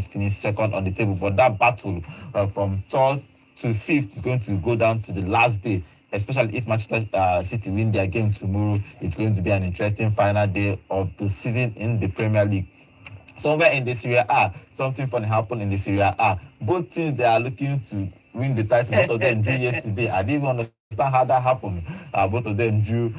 finish second on the table. But that battle from third to fifth is going to go down to the last day. Especially if Manchester City win their game tomorrow, it's going to be an interesting final day of the season in the Premier League. Somewhere in the Serie A, something funny happened in the Serie A. Both teams, they are looking to win the title. Both of them drew yesterday. I didn't even understand how that happened. Both of them drew.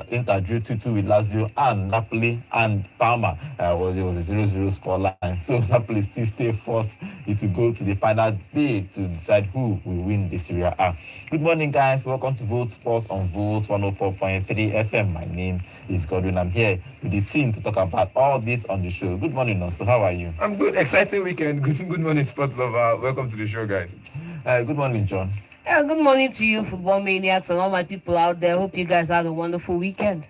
Inter drew 2-2 with Lazio, and Napoli and Parma it was a 0-0 scoreline. So Napoli still stay first to go to the final day to decide who will win the Serie A. Good morning, guys. Welcome to Vote Sports on Vote 104.3 FM. My name is Godwin. I'm here with the team to talk about all this on the show. Good morning, Nonso. How are you? I'm good. Exciting weekend. Good morning, sport lover. Welcome to the show, guys. Good morning, John. Yeah, good morning to you, football maniacs, and all my people out there. Hope you guys had a wonderful weekend.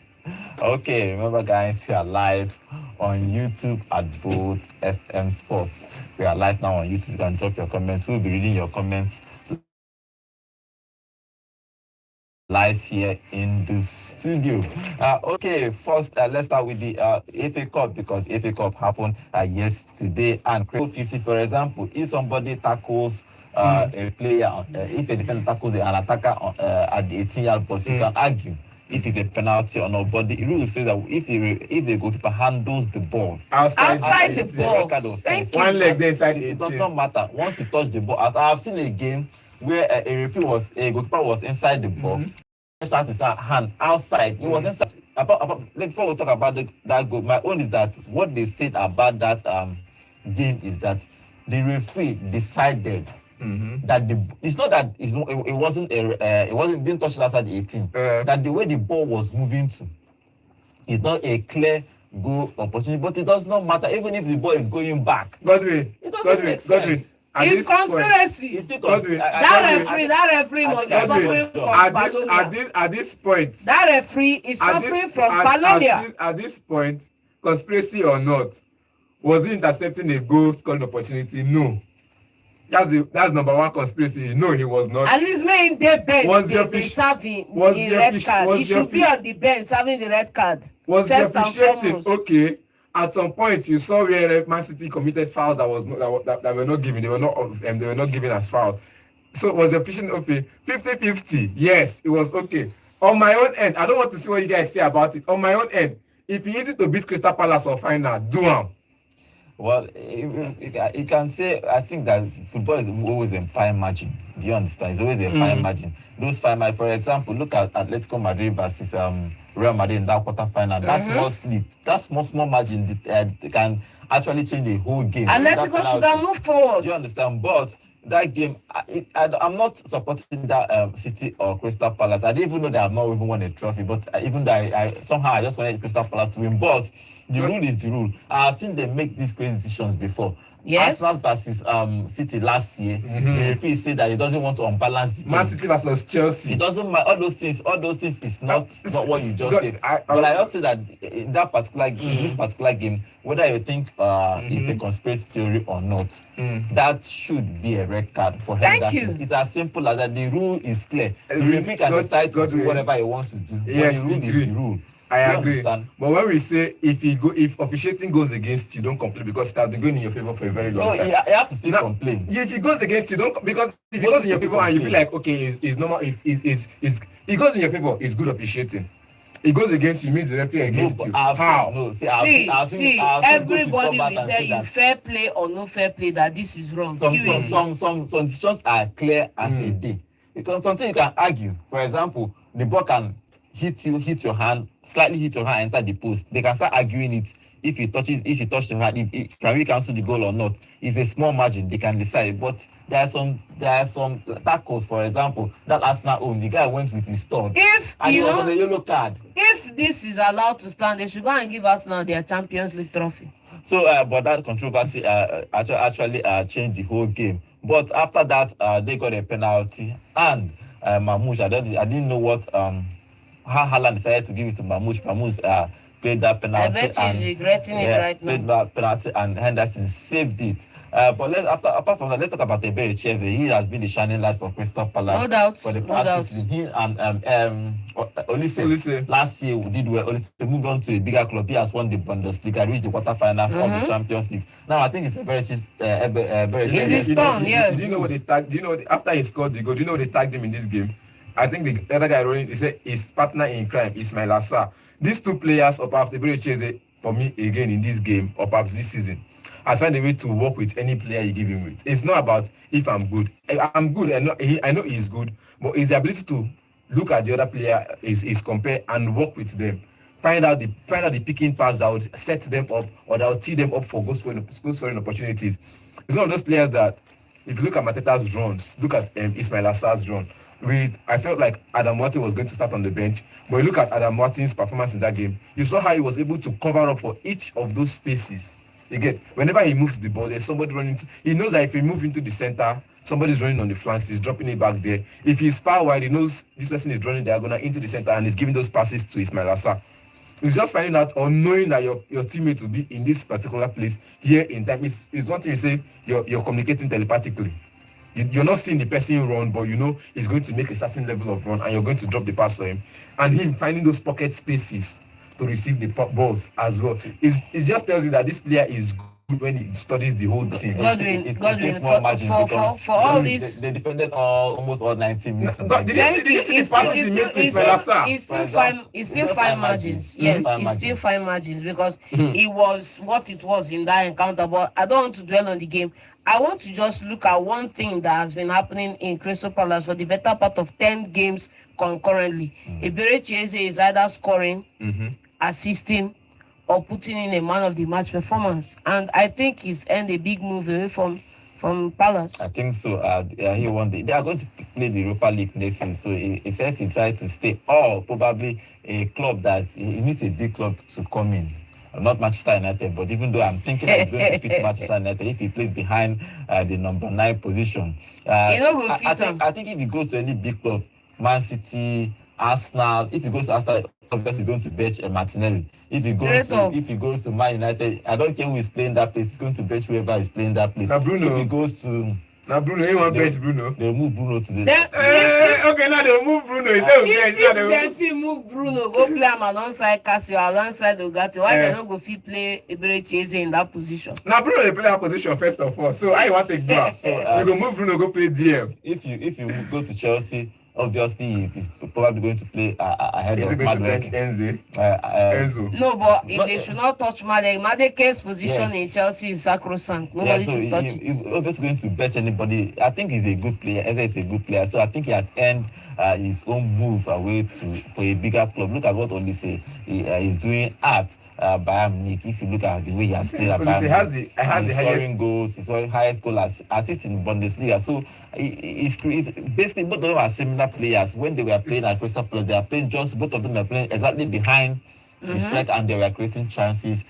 Okay, remember, guys, we are live on YouTube at Vote FM Sports. We are live now on YouTube. You can drop your comments. We'll be reading your comments live here in the studio. Okay, first let's start with the FA Cup, because FA Cup happened yesterday. And 50, for example, if somebody tackles a player, if a defender tackles an attacker at the 18-yard box, you can argue if it's a penalty or not. But the rule says that if the goalkeeper handles the ball outside the box, one leg there inside it does not matter. Once you touch the ball, as I have seen a game where a goalkeeper was inside the box, start his hand outside. He was inside. Before we talk about that goal, my own is that what they said about that game is that the referee decided that it's not that it didn't touch it outside the 18. That the way the ball was moving to is not a clear goal opportunity, but it does not matter even if the ball is going back. Godwin, it doesn't make sense. It's conspiracy. That referee must be suffering from Barcelona. At this point, that referee is suffering from Barcelona. At this point, conspiracy or not, was he intercepting a goal scoring opportunity? No. That's number one conspiracy. No, he was not. At least may in the bench they serving the red card. He should be on the bench serving the red card. Was the officiating okay? At some point, you saw where Man City committed fouls that were not given. They were not given as fouls. So was the officiating okay? 50-50. Yes, it was okay. On my own end, I don't want to see what you guys say about it. On my own end, if you easy to beat Crystal Palace or final, do am. Well, you can say, I think that football is always a fine margin. Do you understand? It's always a fine margin. Those fine margin, for example, look at Atletico Madrid versus Real Madrid in that quarter final. That small slip, that small margin can actually change the whole game. Atletico should have moved forward. Do you understand? But that game, I'm not supporting that City or Crystal Palace. I didn't even know they have not even won a trophy, but even though I somehow I just wanted Crystal Palace to win. But the rule is the rule. I've seen them make these crazy decisions before. Yes. Arsenal versus City last year, the referee said that he doesn't want to unbalance the game. Man City versus Chelsea. It doesn't matter. All those things is not what you just said. But I also say that in this particular game, whether you think it's a conspiracy theory or not, that should be a red card for him. It's as simple as that. The rule is clear. The referee can decide to do whatever he wants to do. Yes, but the rule is the rule. I agree. But when we say if officiating goes against you, don't complain, because it has been going in your favor for a very long time. No, you have to still complain. If it goes against you, because if it goes in your favor and you feel like okay, it's normal. If it goes in your favor, it's good officiating. It goes against you means the referee against you. How? No, see, everybody will tell you fair play or no fair play that this is wrong. Some decisions are clear as a day. Because something you can argue. For example, the ball can hit your hand, slightly hit your hand, enter the post. They can start arguing it if you touch the hand, can we cancel the goal or not. It's a small margin, they can decide. But there are some tackles, for example, that Arsenal own. The guy went with his thumb. And he was on a yellow card. If this is allowed to stand, they should go and give Arsenal their Champions League trophy. So, but that controversy actually changed the whole game. But after that, they got a penalty, and Mamouche, I didn't know what how Haaland decided to give it to Mamouche. Mamouche played that penalty. I bet he's regretting it right played now. that penalty and Henderson saved it. But apart from that, let's talk about eberechi. He has been the shining light for Crystal Palace No doubt, for the no past doubt. season. He and Olise last year did well. Olise moved on to a bigger club. He has won the Bundesliga, reached the quarterfinals of the Champions League. Now I think it's eberechi's It's his turn, yes. Did you know what they tagged? Do you know after he scored the goal? Do you know what they tagged him in this game? I think the other guy rolling, he said his partner in crime, Ismail Assar. These two players, or perhaps Eberechi, for me again in this game, or perhaps this season, has found a way to work with any player you give him with. It's not about if I'm good. I'm good. I know he's good, but it's the ability to look at the other player is compare and work with them. Find out the picking pass that would set them up or that would tee them up for goal scoring opportunities. It's one of those players that, if you look at Mateta's runs, look at Ismail Assar's run. I felt like Adam Martin was going to start on the bench, but you look at Adam Martin's performance in that game. You saw how he was able to cover up for each of those spaces. You get, whenever he moves the ball, there's somebody running. He knows that if he moves into the center, somebody's running on the flanks. He's dropping it back there. If he's far wide, he knows this person is running diagonal into the center and he's giving those passes to Ismail Assar. It's just finding out or knowing that your teammate will be in this particular place here in time. It's one thing you say you're communicating telepathically. You're not seeing the person run, but you know he's going to make a certain level of run and you're going to drop the pass for him. And him finding those pocket spaces to receive the balls as well. It just tells you that this player is good when he studies the whole team. Godwin, for all this, they defended almost all 90 minutes. Did you see the passes he made to Ismail Assar? It's still fine margins. Yes, it's still fine margins because it was what it was in that encounter. But I don't want to dwell on the game. I want to just look at one thing that has been happening in Crystal Palace for the better part of 10 games concurrently. Eberechi is either scoring, assisting, or putting in a man of the match performance. And I think he's earned a big move away from Palace. I think so. He won they are going to play the Europa League next season. So he said he decided to stay, or probably a club that he needs a big club to come in. Not Manchester United, but even though I'm thinking that he's going to fit Manchester United if he plays behind the number 9 position. I think if he goes to any big club, Man City, Arsenal, if he goes to Arsenal, obviously he's going to bench Martinelli. If he goes to Man United, I don't care who is playing that place, he's going to bench whoever is playing that place. Now Bruno. If he goes to Bruno, he won't bench Bruno. They'll move Bruno to the okay, now they'll move Bruno. If they move Bruno, go play him alongside Cassio, alongside Ogate. Why they don't go fit play Eberechi in that position? Now Bruno they play that position first of all. So I want to go. So you go move Bruno, go play DM. If you go to Chelsea, obviously he's probably going to play ahead of Madrid. Enzo. No, but they should not touch Madek. Madeke's position in Chelsea is sacrosanct. Nobody should touch it. He's obviously going to bet anybody. I think he's a good player. Eze is a good player. So I think he has earned his own move away for a bigger club. Look at what Olise is doing at Bayern Munich. If you look at the way he has played at Bayern Munich, he's scoring goals. He's scoring highest goal assist in Bundesliga. So he's basically both of them are similar players. When they were playing at Crystal Palace, they are playing both of them are playing exactly behind the striker, and they were creating chances,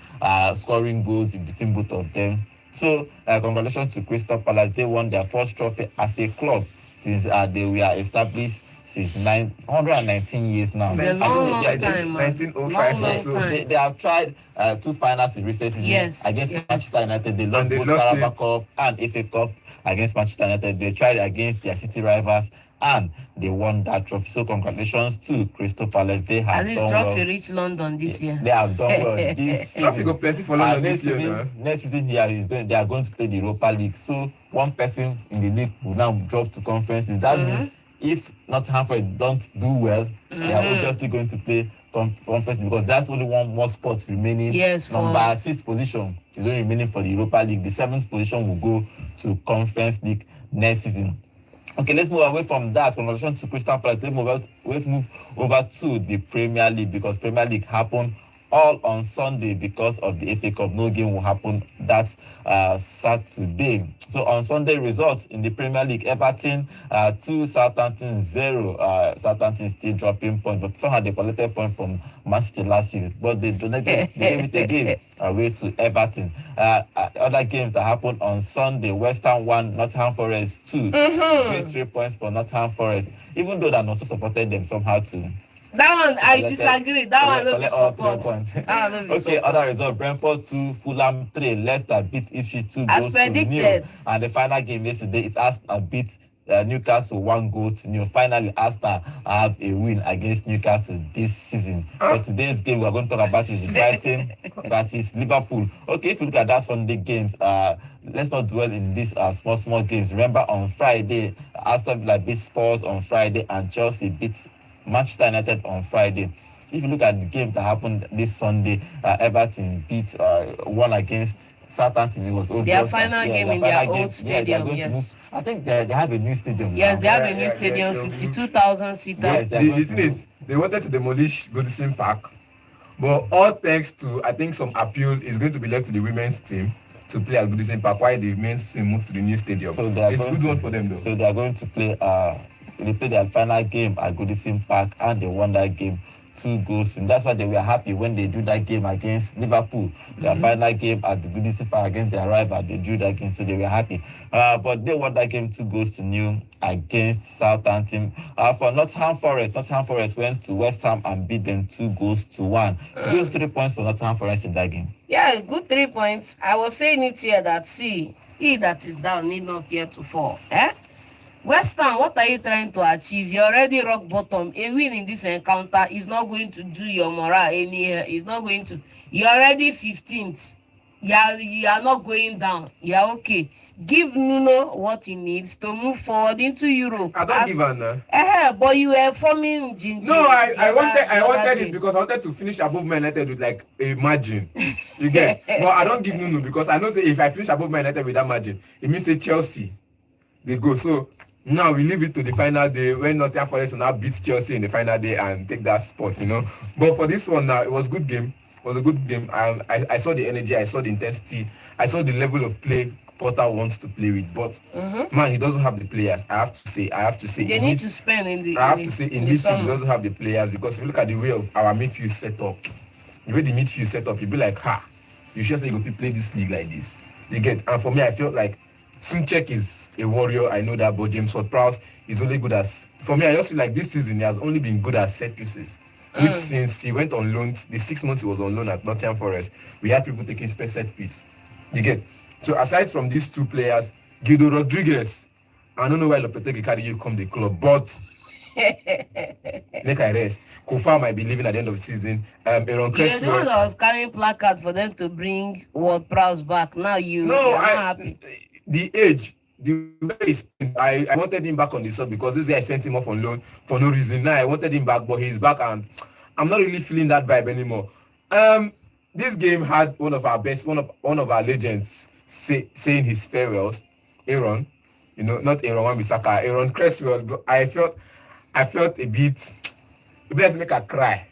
scoring goals in between both of them. So congratulations to Crystal Palace. They won their first trophy as a club since they were established since 119 years now. It's a long time, 1905. So they have tried 2 finals in recent seasons against Manchester United. They lost both Carabao Cup and FA Cup against Manchester United. They tried against their city rivals and they won that trophy. So congratulations to Crystal Palace. They have at least trophy reached London this year. They have done well this season. Trophy go plenty for London this year. Next season they are going to play the Europa League. So one person in the league will now drop to conference. That means if Nottingham Forest don't do well, they are obviously going to play conference, because that's only one more spot remaining. Yes, number 6th position is only remaining for the Europa League. The 7th position will go to Conference League next season. Okay, let's move away from that. Congratulations to Crystal Palace. Let's move over to the Premier League, because Premier League happened all on Sunday because of the FA Cup. No game will happen that Saturday. So on Sunday, results in the Premier League: Everton 2, Southampton 0. Southampton still dropping points, but somehow they collected points from Man City last year, but they gave it again away to Everton. Other games that happened on Sunday: West Ham 1, Nottingham Forest 2. 3 points for Nottingham Forest, even though that also supported them somehow to That one I Collected- disagree. That one no be collect all 3 support. points. That one no be Okay, support. other result: Brentford 2, Fulham 3. Leicester beat Ipswich 2 As goals to nil. predicted. And the final game yesterday is Arsenal beat Newcastle 1 goal to nil. Finally, Arsenal have a win against Newcastle this season. For today's game, we are going to talk about is Brighton versus Liverpool. Okay, if you look at that Sunday games, let's not dwell in these small games. Remember, on Friday, Aston Villa beat Spurs on Friday, and Chelsea beat Manchester United on Friday. If you look at the game that happened this Sunday, Everton beat one against Southampton. It was obvious. Their final game in their old Yeah, they are stadium, going to yes. move. I think they have a new stadium Yes, now. they have a Yeah, new yeah, stadium, yeah. 52,000 seater. Yes, they are The going thing to is, they wanted to demolish Goodison Park, but all thanks to, I think, some appeal is going to be left to the women's team to play at Goodison Park, while the men's team moves to the new stadium. So they are It's a going good to, one for them, though. So they are going to play. They play their final game at Goodison Park, and they won that game 2 goals. And that's why they were happy when they drew that game against Liverpool. Their final game at the Goodison Park against their rival, they drew that game, so they were happy. But they won that game 2 goals to nil against Southampton. For Nottingham Forest went to West Ham and beat them 2 goals to 1. Those 3 points for Nottingham Forest in that game. Yeah, good 3 points. I was saying it here that, see, he that is down need not fear to fall. West Ham, what are you trying to achieve? You're already rock bottom. A win in this encounter is not going to do your morale any. It's not going to. You're already 15th. You are not going down. You're okay. Give Nuno what he needs to move forward into Europe. I don't give her. But you were forming ginger. No, I wanted it because I wanted to finish above Man United with like a margin. You get? But I don't give Nuno because I know say if I finish above Man United with that margin, it means say Chelsea they go. So now we leave it to the final day when Nottingham Forest will now beat Chelsea in the final day and take that spot, you know. But for this one now, it was a good game. It was a good game. I saw the energy, I saw the intensity, I saw the level of play Potter wants to play with, but man, he doesn't have the players. I have to say, they need to spend in the. I have to say, in midfield, he doesn't have the players because if you look at the way of our midfield setup, the way the midfield setup, you'll be like, you sure say you go fit play this league like this? You get? And for me, I felt like Sunchek is a warrior. I know that, but James Ward-Prowse is only good as. For me, I just feel like this season he has only been good at set pieces. Which since he went on loan, the 6 months he was on loan at Nottingham Forest, we had people taking set piece. You get? So aside from these 2 players, Guido Rodriguez, I don't know why Lopetegui carry you come the club, but make I rest. Kofa might be leaving at the end of the season. Aaron You're the one Cresswell. that was carrying placard for them to bring Ward-Prowse back. Now you're not happy. The age, the way he's, I wanted him back on the sub because this guy sent him off on loan for no reason. Now I wanted him back, but he's back and I'm not really feeling that vibe anymore. This game had one of our best, one of our legends saying his farewells. Aaron, you know, not Aaron Wan-Bissaka, Aaron Cresswell. But I felt a bit. It makes me cry.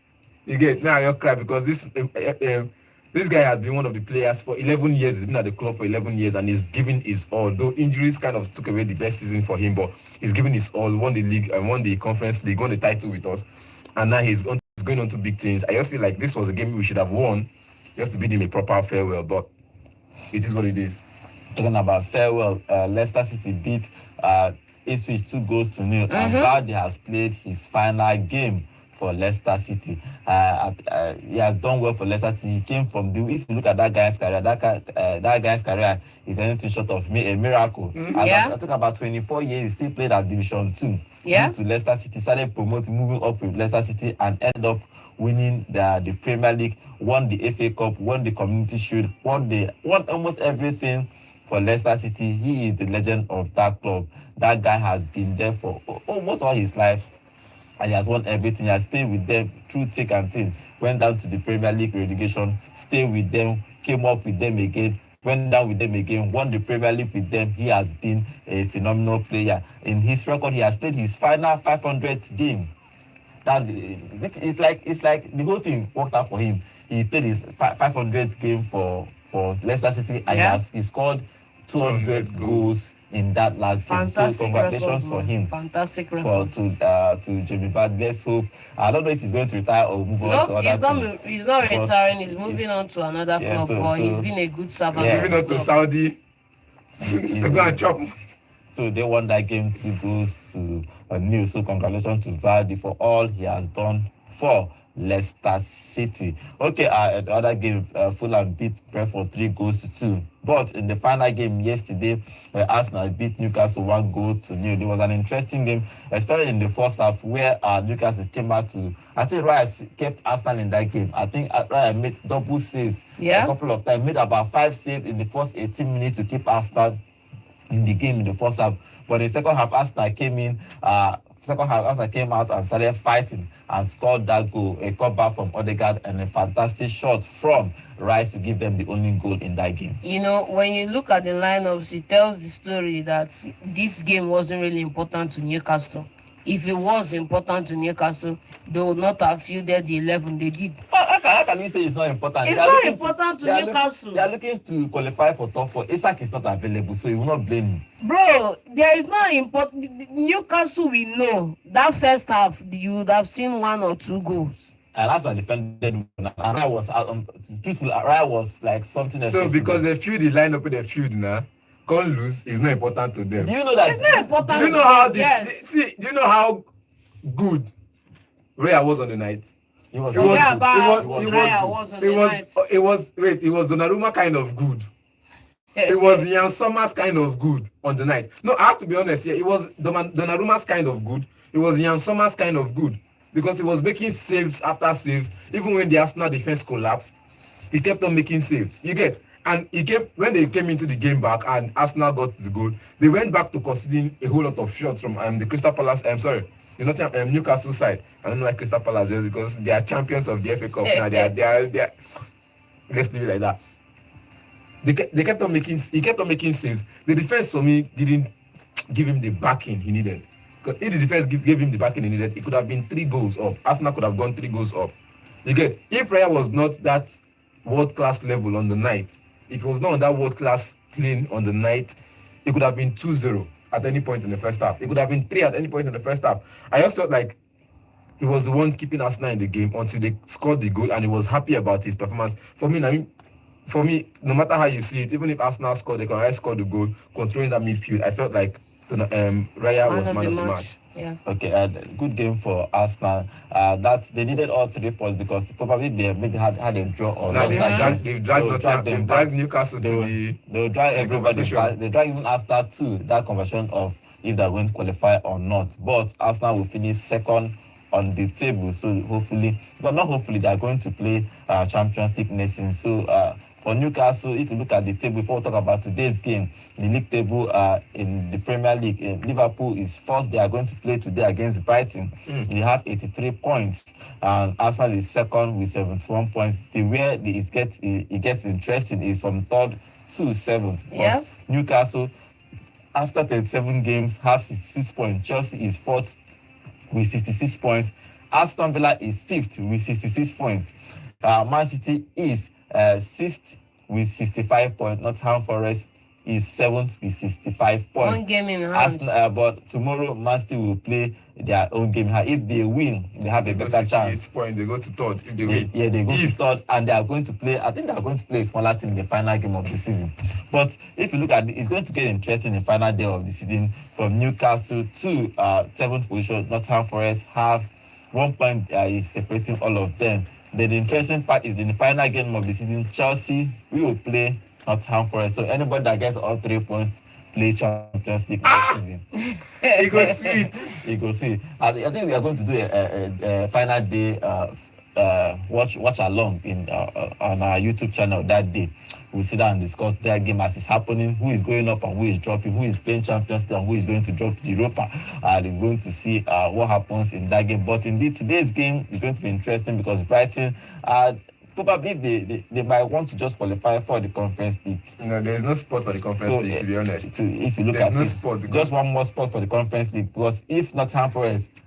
You get? Now I don't cry because this guy has been one of the players for 11 years. He's been at the club for 11 years and he's given his all. Though injuries kind of took away the best season for him, but he's given his all. Won the league and won the conference league, won the title with us, and now he's going on to big things. I just feel like this was a game we should have won, just to bid him a proper farewell. But it is what it is. Talking about farewell, Leicester City beat Ipswich 2 goals to nil. And Vardy has played his final game for Leicester City. He has done well for Leicester City. He came from if you look at that guy's career, that guy's career is anything short of a miracle. I think about 24 years, he still played at Division 2. Yeah. To Leicester City, started promoting, moving up with Leicester City, and ended up winning the Premier League, won the FA Cup, won the Community Shield, won almost everything for Leicester City. He is the legend of that club. That guy has been there for almost all his life, and he has won everything. He has stayed with them through thick and thin. Went down to the Premier League relegation, stayed with them, came up with them again, went down with them again, won the Premier League with them. He has been a phenomenal player. In his record, he has played his final 500th game. It's like the whole thing worked out for him. He played his 500th game for Leicester City, and he scored 200 goals in that last game. So congratulations for him. Fantastic record. To Jamie Vardy. Let's hope. I don't know if he's going to retire or move on to other teams. He's not retiring. He's moving on to another club. But he's been a good servant. He's moving on to Saudi. To go and chop. So they won that game 2-0. So congratulations to Vardy for all he has done for Leicester City. Okay, the other game, Fulham beat Brentford 3-2. But in the final game yesterday, Arsenal beat Newcastle 1-0. There was an interesting game, especially in the first half, where Newcastle came out to. I think Raya kept Arsenal in that game. I think Raya made double saves a couple of times, made about 5 saves in the first 18 minutes to keep Arsenal in the game in the first half. But in the second half, Arsenal came in. Arsenal came out and started fighting and scored that goal, a cutback from Odegaard and a fantastic shot from Rice to give them the only goal in that game. You know, when you look at the lineups, it tells the story that this game wasn't really important to Newcastle. If it was important to Newcastle, they would not have fielded the 11 they did. How can you say it's not important? It's not important to Newcastle. They are looking to qualify for top 4. Isak is not available, so you will not blame him. Bro, there is not important. Newcastle, we know that first half you would have seen 1 or 2 goals. And Arsenal defended. Raya was out. Truthfully, Raya was like something else. So because they field the lineup with the field now, can't lose is not important to them. Do you know that? It's not important. Do you know how yes. do you know how good Raya was on the night? It was Donnarumma kind of good. It was Jan Sommer's kind of good on the night. No, I have to be honest here. It was Donnarumma's kind of good. It was Jan Sommer's kind of good because he was making saves after saves. Even when the Arsenal defense collapsed, he kept on making saves. You get. And when they came into the game back and Arsenal got the goal, they went back to conceding a whole lot of shots from the Crystal Palace. Newcastle side. I don't know why Crystal Palace is because they are champions of the FA Cup now. They are. Let's leave it like that. He kept on making saves. The defense for me didn't give him the backing he needed. Because if the defense gave him the backing he needed, it could have been 3 goals up. Arsenal could have gone 3 goals up. You get. If Raya was not that world-class level on the night, if he was not on that world-class plane on the night, it could have been 2-0 at any point in the first half. It could have been 3 at any point in the first half. I just felt like he was the one keeping Arsenal in the game until they scored the goal, and he was happy about his performance. For me, no matter how you see it, even if Arsenal scored, they can already score the goal, controlling that midfield. I felt like Raya was man of the match. Yeah. Okay, good game for Arsenal. That they needed all 3 points because probably they maybe had a draw or they've dragged Newcastle to the. They'll drag everybody back. They drag even Arsenal to that conversation of if they're going to qualify or not. But Arsenal will finish second on the table, so they are going to play Champions League next season. So for Newcastle, if you look at the table, before we talk about today's game, the league table in the Premier League, Liverpool is first. They are going to play today against Brighton. They have 83 points, and Arsenal is second with 71 points. It gets interesting is from 3rd to 7th. Yeah. Newcastle, after 37 games, have 66 points. Chelsea is 4th with 66 points. Aston Villa is 5th with 66 points. Man City is 6th with 65 points. Nottingham Forest is 7th with 65 points. One game in hand. But tomorrow, Man City will play their own game. If they win, they have a better chance. Points, they go to 3rd. If they win, they go to 3rd, and they are going to play. I think they are going to play a smaller team in the final game of the season. But if you look at it, it's going to get interesting in the final day of the season. From Newcastle to 7th position, Nottingham Forest have 1 point is separating all of them. Then the interesting part is in the final game of the season, Chelsea will play Nottingham Forest. So anybody that gets all 3 points play Champions League next season. It goes sweet. It goes sweet. I think we are going to do a final day watch along on our YouTube channel that day. We'll sit down and discuss their game as it's happening, who is going up and who is dropping, who is playing Champions League and who is going to drop to Europa. We're going to see what happens in that game. But indeed, today's game is going to be interesting because Brighton, probably they might want to just qualify for the Conference League. No, there's no spot for the Conference League, to be honest. If you look there's at no it, spot just one more spot for the Conference League, because if Nottingham Forest,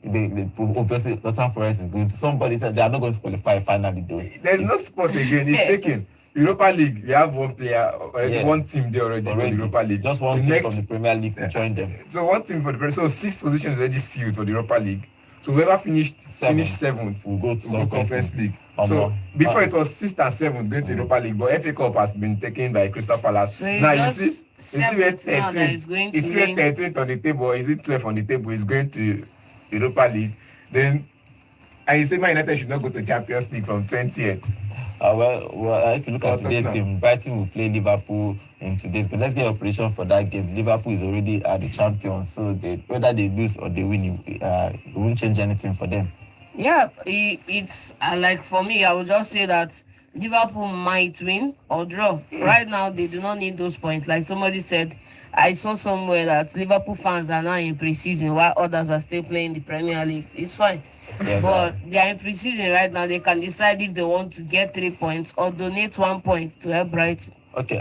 obviously Nottingham Forest is going to, somebody said they are not going to qualify finally though. There's no spot again. It's taken. Europa League, we have one player already, one team there already for the Europa League. Just one team from the Premier League to join them. So one team for the Premier League. So 6th position is already sealed for the Europa League. So whoever finished seventh will go to Conference League. Um, So before it was 6th and 7th going to Europa League, but FA Cup has been taken by Crystal Palace. So now you see where 13th. You see where 13th on the table, or is it 12th on the table? Is going to Europa League. Then and you say Man United should not go to Champions League from 20th. If you look at today's game, Brighton will play Liverpool in today's game. Let's get your prediction for that game. Liverpool is already the champions, so whether they lose or they win, it won't change anything for them. Yeah, it's like for me, I would just say that Liverpool might win or draw. Right now, they do not need those points. Like somebody said, I saw somewhere that Liverpool fans are now in pre-season while others are still playing the Premier League. It's fine. Yes, but they are in pre-season right now. They can decide if they want to get 3 points or donate 1 point to help Brighton. Okay,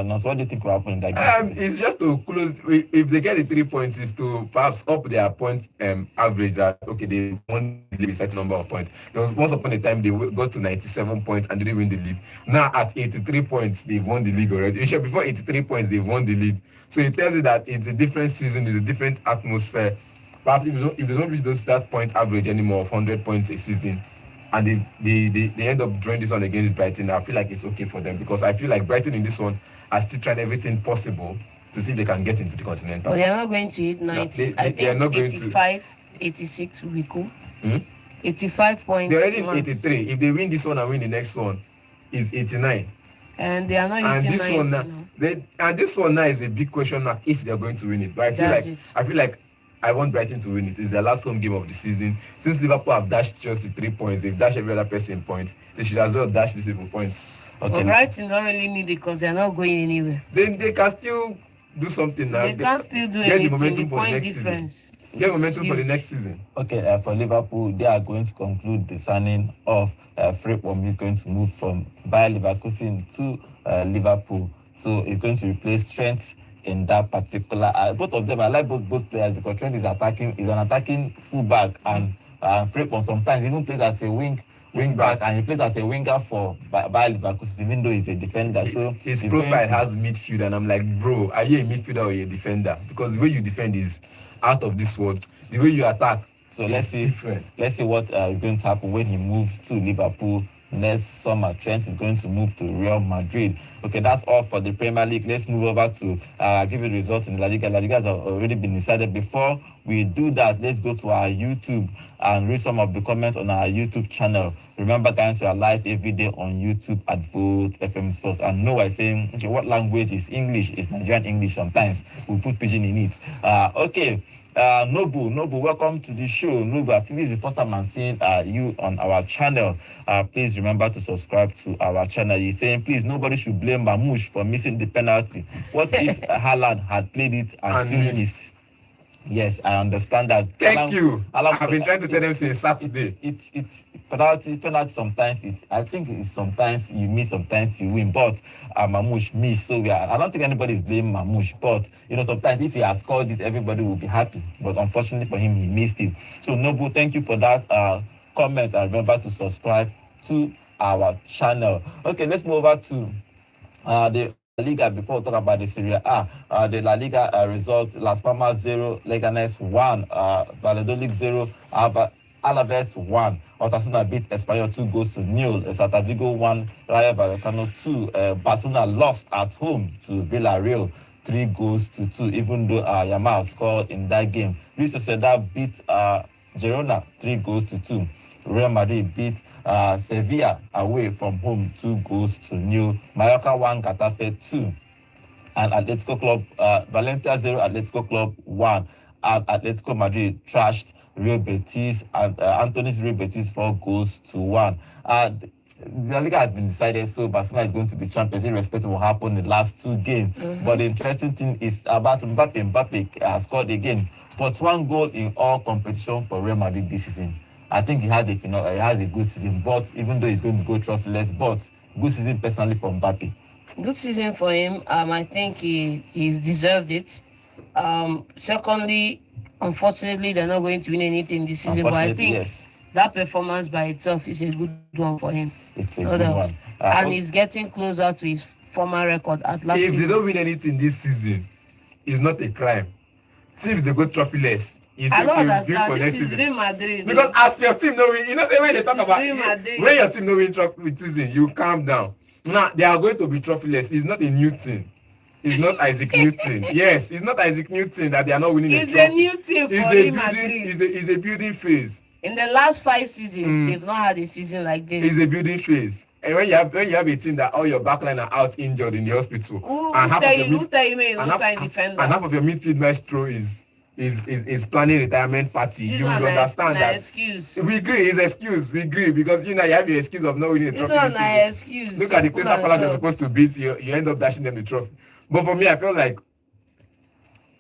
Nas, what do you think will happen in that game? It's just to close. If they get the 3 points, is to perhaps up their points average. That okay, they won the league a certain number of points. There was once upon a time they got to 97 points and didn't win the league. Now at 83 points, they've won the league already. Before 83 points, they've won the league. So it tells you that it's a different season, it's a different atmosphere. Perhaps if they don't reach that point average anymore of 100 points a season, and they end up drawing this one against Brighton, I feel like it's okay for them, because I feel like Brighton in this one are still trying everything possible to see if they can get into the Continental. But they're not going to hit 90. No, they are not going 85, 86 will be cool. 85 points. They're already in 83. If they win this one and win the next one, is 89. And they are not hitting 90. This one now is a big question mark if they're going to win it. But I feel like I want Brighton to win it. It's their last home game of the season. Since Liverpool have dashed Chelsea 3 points, they've dashed every other person points. They should as well dash these people points. Okay. But Brighton don't really need it because they're not going anywhere. Then they can still do something now. They can still do anything. Get the momentum for the next season. Get momentum for the next season. Okay, for Liverpool, they are going to conclude the signing of Frimpong. He's going to move from Bayer Leverkusen to Liverpool. So he's going to replace Trent in that particular. Both of them, I like both players because Trent is an attacking fullback, and Frimpong sometimes even plays as a wing back, and he plays as a winger for Bayer Leverkusen, even though he's a defender. So his profile has midfield, and I'm like, bro, are you a midfielder or a defender? Because the way you defend is out of this world. The way you attack, so let's see what is going to happen when he moves to Liverpool next summer. Trent is going to move to Real Madrid. Okay, that's all for the Premier League. Let's move over to give you the results in the La Liga. La Liga has already been decided. Before we do that, let's go to our YouTube and read some of the comments on our YouTube channel. Remember, guys, we are live every day on YouTube at Vote FM Sports. And Noah is saying, okay, what language is English? It's Nigerian English sometimes. We put pidgin in it. Okay. Nobu, welcome to the show. Nobu, I think this is the first time I'm seeing you on our channel. Please remember to subscribe to our channel. He's saying, please, nobody should blame Mamouche for missing the penalty. What if Haaland had played it and still missed? Yes, I understand that. Thank you. I've been trying to tell them since Saturday. It's penalty sometimes I think it's sometimes you miss, sometimes you win. But Mamouche missed. So I don't think anybody is blaming Mamouche. But sometimes if he has scored it, everybody will be happy. But unfortunately for him, he missed it. So Nobu, thank you for that comment. And remember to subscribe to our channel. Okay, let's move over to the Liga before we talk about the Serie A. The La Liga results: Las Palmas 0, Leganes 1, Valladolid 0, Alaves 1. Osasuna beat Espanyol 2-0. Celta Vigo 1, Rayo Vallecano 2. Barcelona lost at home to Villarreal 3-2, even though Yamal scored in that game. Real Sociedad beat Girona 3-2. Real Madrid beat Sevilla away from home 2-0. Mallorca 1, Getafe 2. And Atletico Club, Valencia 0, Atletico Club 1. And Atletico Madrid trashed Real Betis, and Anthony's Real Betis 4-1. The Liga has been decided, so Barcelona is going to be champions, irrespective of what happened in the last 2 games. But the interesting thing is about Mbappe. Mbappe has scored again 41 goals in all competition for Real Madrid this season. I think he has a good season, but even though he's going to go trophyless, but good season personally for Mbappe. Good season for him. I think he's deserved it. Secondly, unfortunately, they're not going to win anything this season, but I think that performance by itself is a good one for him. It's a good one. And he's getting closer to his former record at last season. If they don't win anything this season, it's not a crime. teams they go trophyless. You I say don't okay, understand. for This next is season. Real Madrid. Because as your team no win, you know say when they This talk is about Real Madrid. when your team no win trophy season, you calm down. Now they are going to be trophyless. It's not a new thing. It's not Isaac Newton. Yes, it's not Isaac Newton that they are not winning It's a trophy. a new thing for It's a Real building. Madrid. It's a building phase. In the last 5 seasons, they've not had a season like this. It's a building phase. And when you have a team that all your backline are out injured in the hospital, Who and half tell of your you may not sign and defender? half of your midfield maestro is planning retirement party, This you one will na understand that. Excuse. We agree, it's excuse. We agree because you have your excuse of not winning a This trophy one this na season. excuse. Look at the Put Crystal on Palace you're yourself. supposed to beat. You end up dashing them the trophy. But for me, I felt like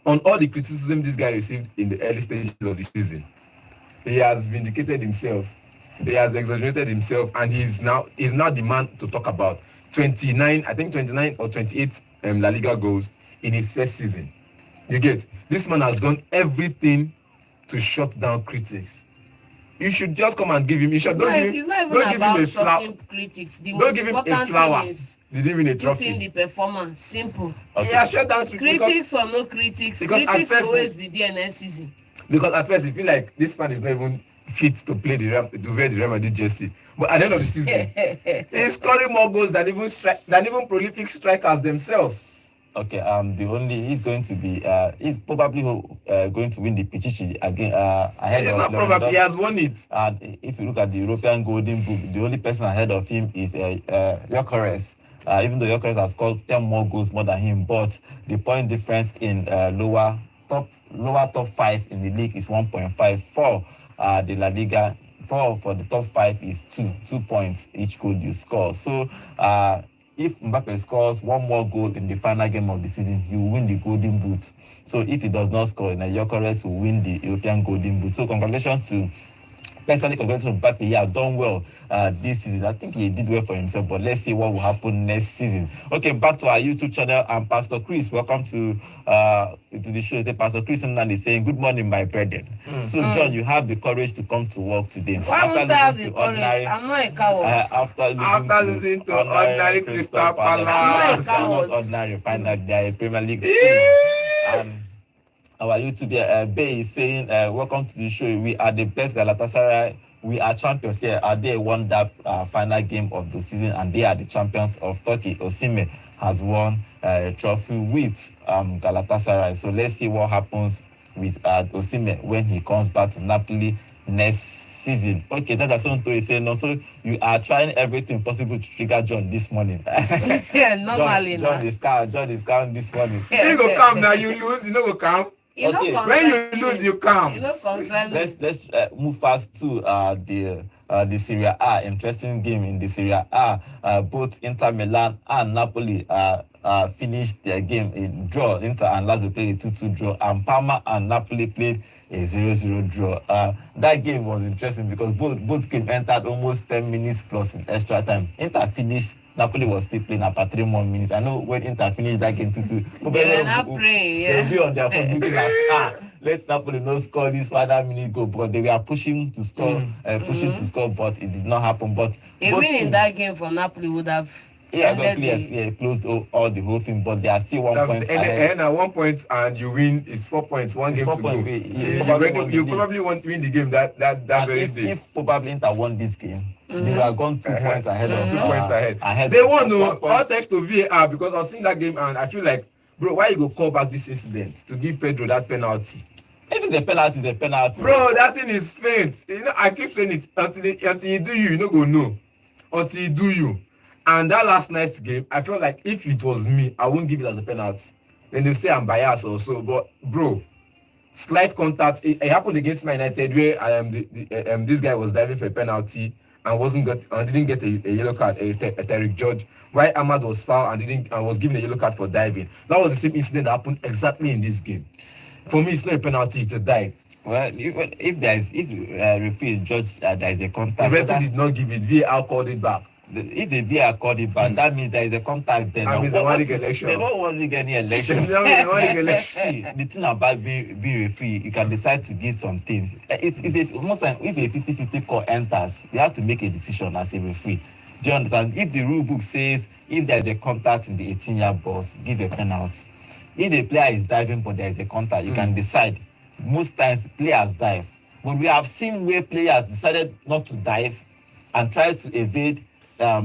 on all the criticism this guy received in the early stages of the season, he has vindicated himself. He has exaggerated himself, and he's now the man to talk about 29 or 28 La Liga goals in his first season. You get, this man has done everything to shut down critics. You should just come and give him. You should don't give It's not even don't give him about a flower. shutting critics. The Don't most give him a important flower. thing is Did he win a putting trophy? the performance. Simple. He has shut down because Critics or no critics, because at critics first will always be there next season. at first you feel like this man is not even fit to play to wear the Real Madrid jersey. But at the end of the season, he's scoring more goals than even prolific strikers themselves. Okay, he's going to be he's probably going to win the Pichichi again ahead It's of not probably, he has won it. And if you look at the European Golden Boot, the only person ahead of him is Gyökeres. Even though Gyökeres has scored 10 more goals more than him, but the point difference in lower top 5 in the league is 1.5. For the La Liga, for the top 5 is 2 points each goal you score. So if Mbappe scores one more goal in the final game of the season, he will win the Golden Boot. So if he does not score, then Gyökeres will win the European Golden Boot. So congratulations to Mbappe. He has done well this season. I think he did well for himself, but let's see what will happen next season. Okay, back to our YouTube channel. And Pastor Chris, welcome to the show. Pastor Chris is saying, good morning, my brethren. So John, you have the courage to come to work today. Why won't I have the courage? I'm not a coward. After listening to ordinary Crystal Palace. I'm not ordinary. Find out they are a Premier League team. And our YouTube Bay is saying, welcome to the show. We are the best Galatasaray. We are champions here. They won that final game of the season, and they are the champions of Turkey. Osimhen has won a trophy with Galatasaray. So let's see what happens with Osimhen when he comes back to Napoli next season. Okay, that's something is saying. So you are trying everything possible to trigger John this morning. Yeah, normally. John is calm this morning. You go calm now. You lose. You know go calm. Okay. When you lose, you calm. Let's move fast to the Serie A. Interesting game in the Serie A. Both Inter Milan and Napoli finished their game in draw. Inter and Lazio played a 2-2 draw, and Parma and Napoli played a 0-0 draw. That game was interesting because both games entered almost 10 minutes plus in extra time. Inter finished. Napoli was still playing after 3 more minutes. I know when Inter finished that game 2-2. They were not praying, yeah. They'll be on their phone looking at let Napoli not score this final minute goal, but they were pushing to score, to score, but it did not happen. But a win in that game for Napoli would have closed all the whole thing, but they are still 1 point ahead. And at 1 point, and you win is 4 points, one game to go. You probably won't win the game that very day. If probably Inter won this game, they were gone 2 points ahead of 2 points ahead. They won all thanks to VAR, because I was seeing that game and I feel like, bro, why you go call back this incident to give Pedro that penalty? If it's a penalty, it's a penalty. Bro, that thing is faint. You know, I keep saying it until you do you no go know. Until you do you. And that last night's game, I felt like if it was me, I wouldn't give it as a penalty. Then they say I'm biased also, but bro, slight contact. It happened against Man United where this guy was diving for a penalty and didn't get a yellow card, a Tarek George. While Ahmad was fouled and was given a yellow card for diving. That was the same incident that happened exactly in this game. For me, it's not a penalty; it's a dive. Well, if referee judge there is a contact, the referee did not give it. VAR called it back. If the VAR called it back, that means there is a contact. Then that means they want to get election. They don't want to get any election. See, the thing about being referee, you can decide to give some things. Most time, if a 50-50 call enters, you have to make a decision as a referee. Do you understand? If the rule book says if there is a contact in the 18-yard box, give a penalty. if a player is diving but there is a contact, you can decide. Most times players dive, but we have seen where players decided not to dive and try to evade a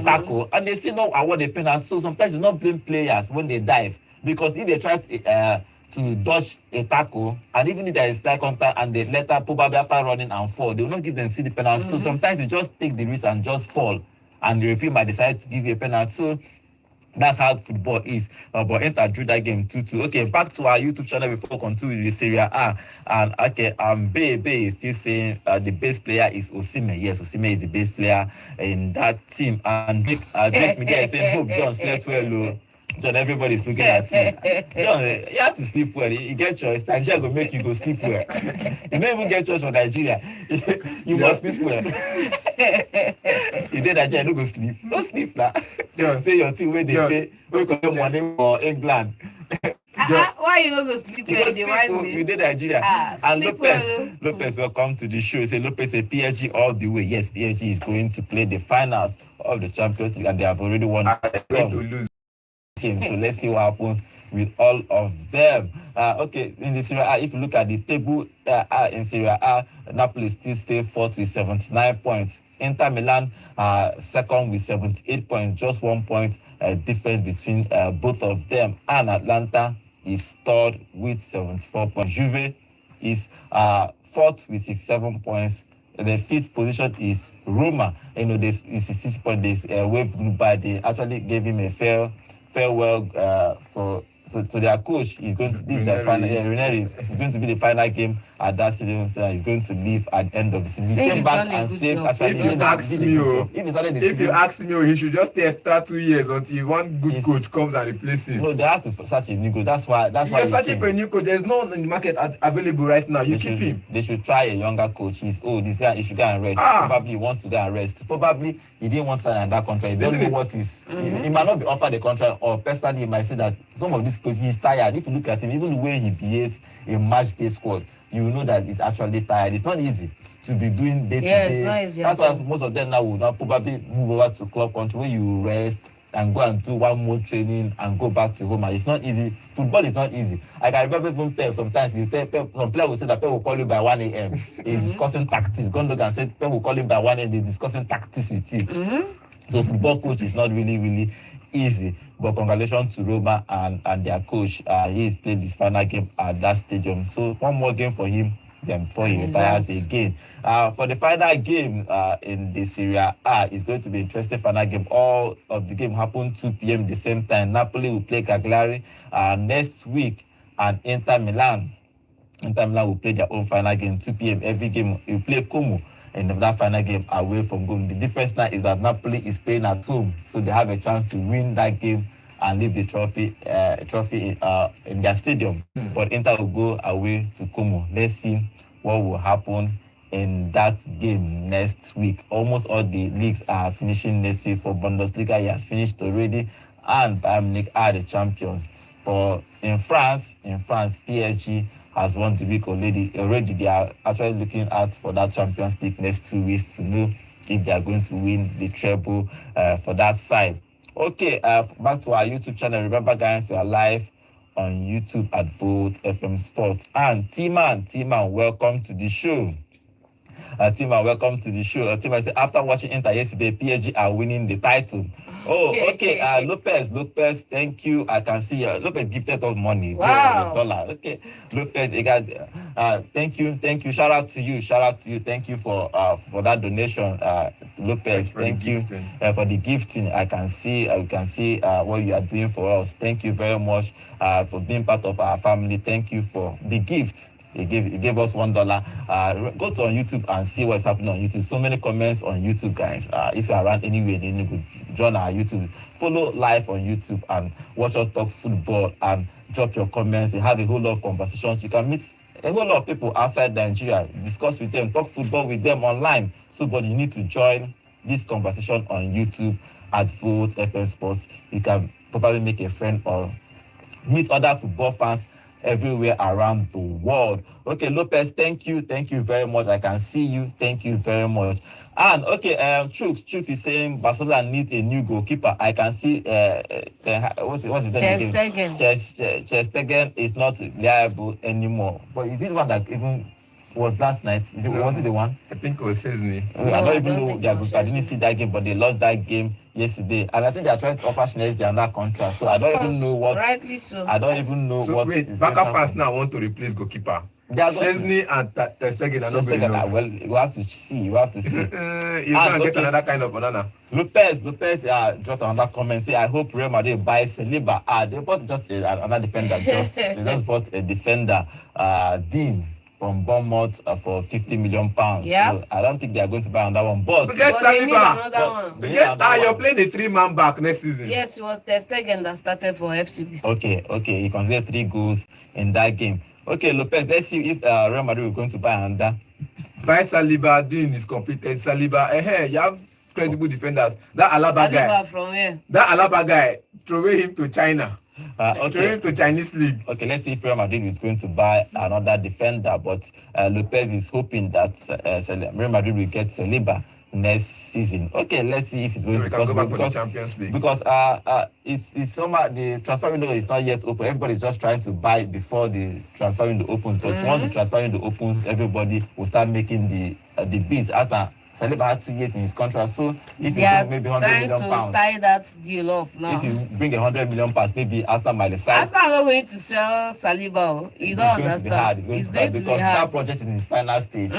tackle, and they still not award a penalty. So sometimes you not blame players when they dive, because if they try to dodge a tackle, and even if there is slight contact and they later probably after running and fall, they will not give them see the penalty. So sometimes you just take the risk and just fall, and the referee might decide to give you a penalty. So that's how football is. But Inter drew that game 2-2. Okay, back to our YouTube channel before we continue with the Serie A. And okay, Bebe is still saying the best player is Osimhen. Yes, Osimhen is the best player in that team. And Drake Media is saying, hope John slept well. John, everybody's looking at you. John, you have to sleep well. You get choice. Nigeria will make you go sleep well. You don't even get choice for Nigeria. You must sleep well. You did Nigeria, don't go sleep. Don't sleep now. John, say your team where they pay, where you collect money for England. Why you not go sleep well? You did Nigeria. And Lopez, welcome to the show. Say Lopez say PSG all the way. Yes, PSG is going to play the finals of the Champions League, and they have already won. Going to lose. Game. So let's see what happens with all of them. Okay, in the Serie A, if you look at the table in Serie A, Napoli still stay fourth with 79 points. Inter Milan second with 78 points, just 1 point difference between both of them. And Atlanta is third with 74 points. Juve is fourth with 67 points. The fifth position is Roma. You know, this is 6 points. They waved goodbye. They actually gave him a farewell so their coach is going to Ranieri is going to be the final game at that stadium. So he's going to leave at the end of the season. He came back and saved. If you ask me, he should just stay extra 2 years until one good coach comes and replaces him. No, they have to search a new coach. That's why you're searching for a new coach. There's no one in the market available right now. You keep him. They should try a younger coach. He's old. This guy, he should go and rest. Probably he wants to go and rest. Probably he didn't want to sign that contract. He doesn't know what is. He might not be offered the contract, or personally he might say that some of this coach, he's tired. If you look at him, even the way he behaves in match day squad, you know that he's actually tired. It's not easy to be doing day to day. It's not easy. That's why most of them now will now probably move over to club country where you rest and go and do one more training and go back to home. And it's not easy. Football is not easy. I can remember even Pep sometimes. Some player will say that Pep will call you by 1 a.m. He's discussing tactics. Gondog and said Pep will call him by 1 a.m. He's discussing tactics with you. So football coach is not really easy. But congratulations to Roma and their coach. He's played his final game at that stadium. So one more game for him then before he retires again. For the final game in the Serie A, it's going to be an interesting final game. All of the game happen 2 p.m. the same time. Napoli will play Cagliari next week, and Inter Milan will play their own final game 2 p.m. Every game will play Como in that final game away from home. The difference now is that Napoli is playing at home, so they have a chance to win that game and leave the trophy in their stadium. But Inter will go away to Como. Let's see what will happen in that game next week. Almost all the leagues are finishing next week. For Bundesliga, he has finished already, and Bayern Munich are the champions. In France, PSG has won the week already. They are actually looking out for that Champions League next 2 weeks to know if they are going to win the treble for that side. Okay, back to our YouTube channel. Remember, guys, we are live on YouTube at Volt FM Sport. And T-Man, welcome to the show. Tima, welcome to the show. Tima said, after watching Inter yesterday, PSG are winning the title. Oh, okay. Lopez, thank you. I can see Lopez gifted us money. Wow. $1. Okay. Lopez, thank you. Shout out to you. Thank you for that donation. Lopez, thank you for the gifting. I can see what you are doing for us. Thank you very much for being part of our family. Thank you for the gift. He gave us $1. Go to on YouTube and see what's happening on YouTube. So many comments on YouTube, guys. If you're around anywhere, then you could join our YouTube. Follow live on YouTube and watch us talk football and drop your comments. You have a whole lot of conversations. You can meet a whole lot of people outside Nigeria, discuss with them, talk football with them online. So, but you need to join this conversation on YouTube at Volt FM Sports. You can probably make a friend or meet other football fans everywhere around the world. Okay, Lopez, thank you very much. I can see you. Thank you very much. And okay, Truth is saying Barcelona needs a new goalkeeper. I can see what's his name Ter again? Stegen. Ter Stegen is not reliable anymore. But is this one that even was last night? Was it the one? I think it was Chesney. I No, don't I even don't know think their it was group. I didn't Chelsea. see that game, but they lost that game yesterday. And I think they are trying to offer Schneider another contract. So I Of don't course, even know what. rightly so. I don't even know So what wait, is Barca going to fans happen. now want to replace goalkeeper. They are going to- Chesney and Ter Stegen are not Just good take enough. well, you have to see. You have to see. You can't get another kind of banana. Lopez dropped another comment. Say, I hope Real Madrid buys Saliba. They bought just another defender. They just bought a defender, Dean from Bournemouth for £50 million. Yeah. So I don't think they are going to buy another one. But Get But they need Saliba. another one. They need another You're one. playing a 3-man back next season. Yes, it was Ter Stegen that started for FCB. Okay, he considered 3 goals in that game. Okay, Lopez, let's see if Real Madrid is going to buy another. Buy Saliba, Dean is completed. Saliba, you have credible defenders. That Alaba guy. Saliba from where? That Alaba guy, throw him to China. Throw Okay. him to Chinese league. Okay, let's see if Real Madrid is going to buy another defender. But Lopez is hoping that Real Madrid will get Saliba next season. Okay, let's see if it's going So we to can go possible back for the Champions League. because it's somehow the transfer window is not yet open. Everybody's just trying to buy before the transfer window opens. But once the transfer window opens, everybody will start making the bids after. Saliba had 2 years in his contract, so if They you are bring maybe 100 trying million to pounds, tie that deal up now. if you bring 100 million pounds, maybe Arsenal might decide. Arsenal are not going to sell Saliba. You don't understand. It's going to be because that project is in its final stage.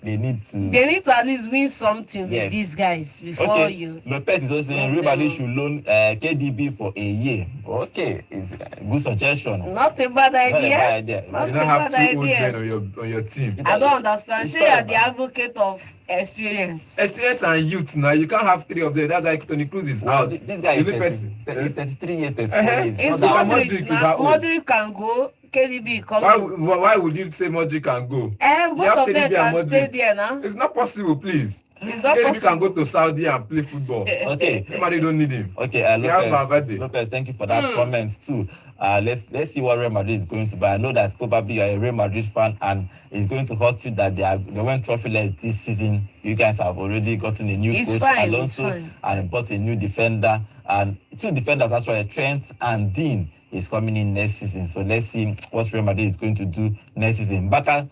They need to at least win something Yes. with these guys before you. Lopez is also saying Real Madrid should loan KDB for a year. Okay, it's a good suggestion. Not a bad Not a idea. bad idea. Not You a don't have bad 2 old idea. men on your team. I don't understand. It's Say you not are the bad. advocate of experience. Experience and youth now. You can't have 3 of them. That's why Toni Kroos is Well, out. this guy is The person- 33 years, 34 years. It's Not that Modric Modric is now. how old? Modric can go. KDB coming. Why would you say Modric can go? And You have both of them KDB and can stay Modric. there now. It's not possible, please. It's not KDB possible. can go to Saudi and play football. Okay. Everybody don't need him. Okay, We have Valverde. Lopez, thank you for that comment too. Let's see what Real Madrid is going to buy. I know that probably you're a Real Madrid fan and it's going to hurt you that they went trophyless this season. You guys have already gotten a new It's coach, fine, Alonso, it's fine. and bought a new defender. And 2 defenders actually, Trent and Dean, is coming in next season. So let's see what Real Madrid is going to do next season. Baka